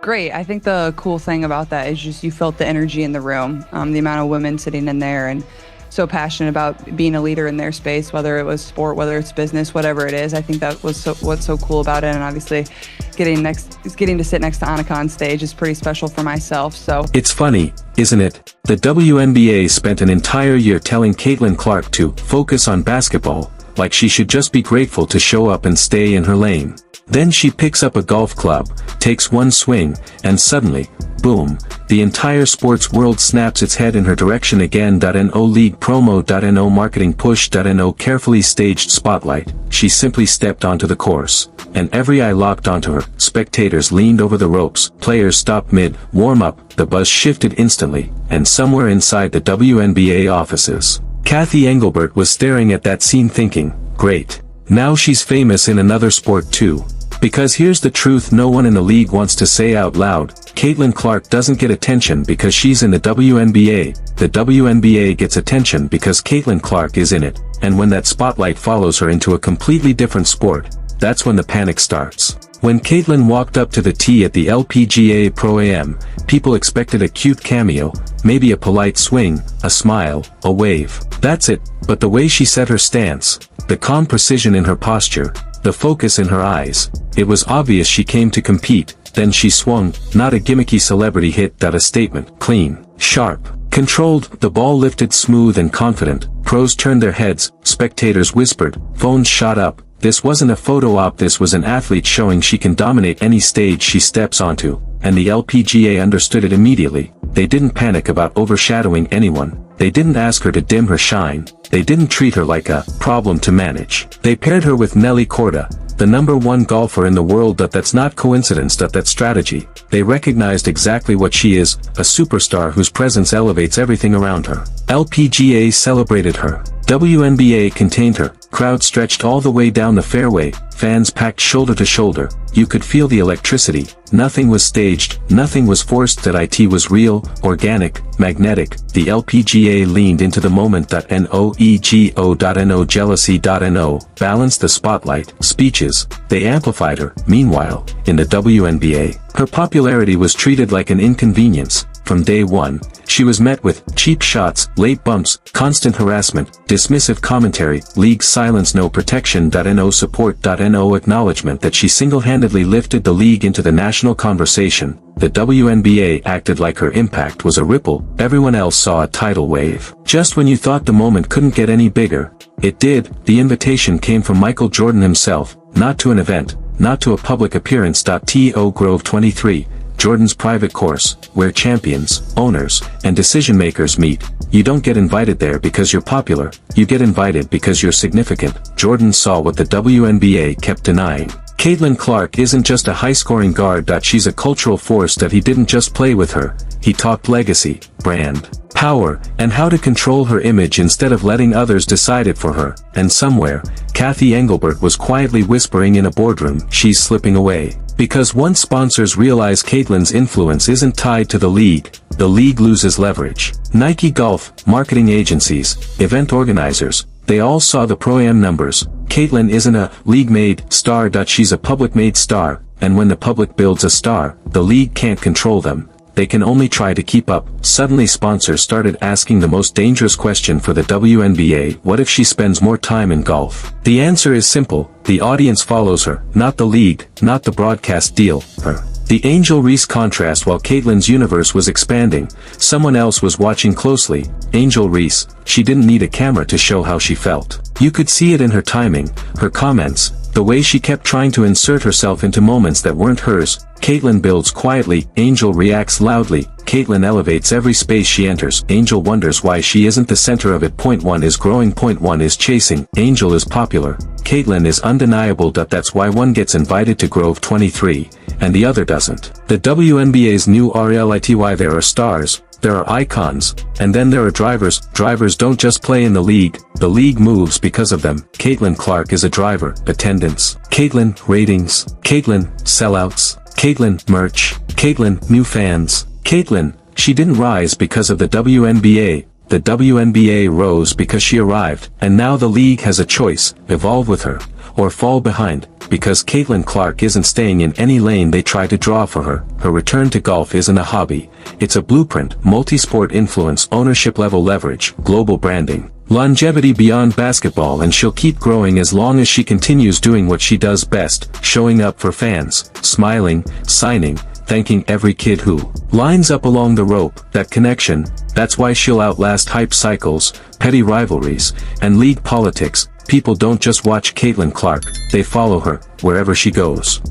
Great. I think the cool thing about that is just you felt the energy in the room, the amount of women sitting in there and so passionate about being a leader in their space, whether it was sport, whether it's business, whatever it is. I think that was what's so cool about it. And obviously getting to sit next to Annika on stage is pretty special for myself. So it's funny, isn't it? The WNBA spent an entire year telling Caitlyn Clark to focus on basketball, like she should just be grateful to show up and stay in her lane. Then she picks up a golf club, takes one swing, and suddenly, boom, the entire sports world snaps its head in her direction again. No league promo, no marketing push, no carefully staged spotlight. She simply stepped onto the course, and every eye locked onto her. Spectators leaned over the ropes, players stopped mid warm-up, the buzz shifted instantly, and somewhere inside the WNBA offices, Cathy Engelbert was staring at that scene thinking, great. Now she's famous in another sport too. Because here's the truth no one in the league wants to say out loud, Caitlyn Clark doesn't get attention because she's in the WNBA, the WNBA gets attention because Caitlyn Clark is in it, and when that spotlight follows her into a completely different sport, that's when the panic starts. When Caitlyn walked up to the tee at the LPGA Pro-Am, people expected a cute cameo, maybe a polite swing, a smile, a wave. That's it, but the way she set her stance, the calm precision in her posture, the focus in her eyes, it was obvious she came to compete. Then she swung, not a gimmicky celebrity hit, a statement, clean, sharp, controlled, the ball lifted smooth and confident, pros turned their heads, spectators whispered, phones shot up. This wasn't a photo op, this was an athlete showing she can dominate any stage she steps onto, and the LPGA understood it immediately. They didn't panic about overshadowing anyone, they didn't ask her to dim her shine, they didn't treat her like a problem to manage. They paired her with Nelly Korda, the #1 golfer in the world. That's not coincidence, that's strategy. They recognized exactly what she is, a superstar whose presence elevates everything around her. LPGA celebrated her. WNBA contained her. Crowd stretched all the way down the fairway, fans packed shoulder to shoulder. You could feel the electricity. Nothing was staged, nothing was forced. That it was real, organic, magnetic. The LPGA leaned into the moment. No jealousy. Balanced the spotlight. Speeches, they amplified her. Meanwhile, in the WNBA, her popularity was treated like an inconvenience. From day one, she was met with cheap shots, late bumps, constant harassment, dismissive commentary, league silence, no protection. No support. No acknowledgement that she single-handedly lifted the league into the national conversation. The WNBA acted like her impact was a ripple, everyone else saw a tidal wave. Just when you thought the moment couldn't get any bigger, it did. The invitation came from Michael Jordan himself, not to an event, not to a public appearance. To Grove 23. Jordan's private course, where champions, owners, and decision-makers meet. You don't get invited there because you're popular, you get invited because you're significant. Jordan saw what the WNBA kept denying. Caitlyn Clark isn't just a high-scoring guard. She's a cultural force. He didn't just play with her, he talked legacy, brand, power, and how to control her image instead of letting others decide it for her. And somewhere, Cathy Engelbert was quietly whispering in a boardroom, she's slipping away. Because once sponsors realize Caitlyn's influence isn't tied to the league loses leverage. Nike Golf, marketing agencies, event organizers, they all saw the Pro-Am numbers. Caitlyn isn't a league-made star. She's a public-made star, and when the public builds a star, the league can't control them. They can only try to keep up. Suddenly sponsors started asking the most dangerous question for the WNBA, what if she spends more time in golf? The answer is simple, the audience follows her, not the league, not the broadcast deal, her. The Angel Reese contrast. While Caitlyn's universe was expanding, someone else was watching closely. Angel Reese, she didn't need a camera to show how she felt. You could see it in her timing, her comments, the way she kept trying to insert herself into moments that weren't hers. Caitlyn builds quietly, Angel reacts loudly. Caitlyn elevates every space she enters. Angel wonders why she isn't the center of it. Point 1 is growing. Point 1 is chasing. Angel is popular. Caitlyn is undeniable. That's why one gets invited to Grove 23, and the other doesn't. The WNBA's new reality. There are stars, there are icons, and then there are drivers. Drivers don't just play in the league moves because of them. Caitlyn Clark is a driver. Attendance. Caitlyn, ratings. Caitlyn, sellouts. Caitlyn, merch. Caitlyn, new fans. Caitlyn, she didn't rise because of the WNBA. The WNBA rose because she arrived, and now the league has a choice, evolve with her, or fall behind. because Caitlyn Clark isn't staying in any lane they try to draw for her. Her return to golf isn't a hobby. It's a blueprint, multi-sport influence, ownership level leverage, global branding, longevity beyond basketball, and she'll keep growing as long as she continues doing what she does best, showing up for fans, smiling, signing, thanking every kid who lines up along the rope. That connection, that's why she'll outlast hype cycles, petty rivalries, and league politics. People don't just watch Caitlyn Clark, they follow her, wherever she goes.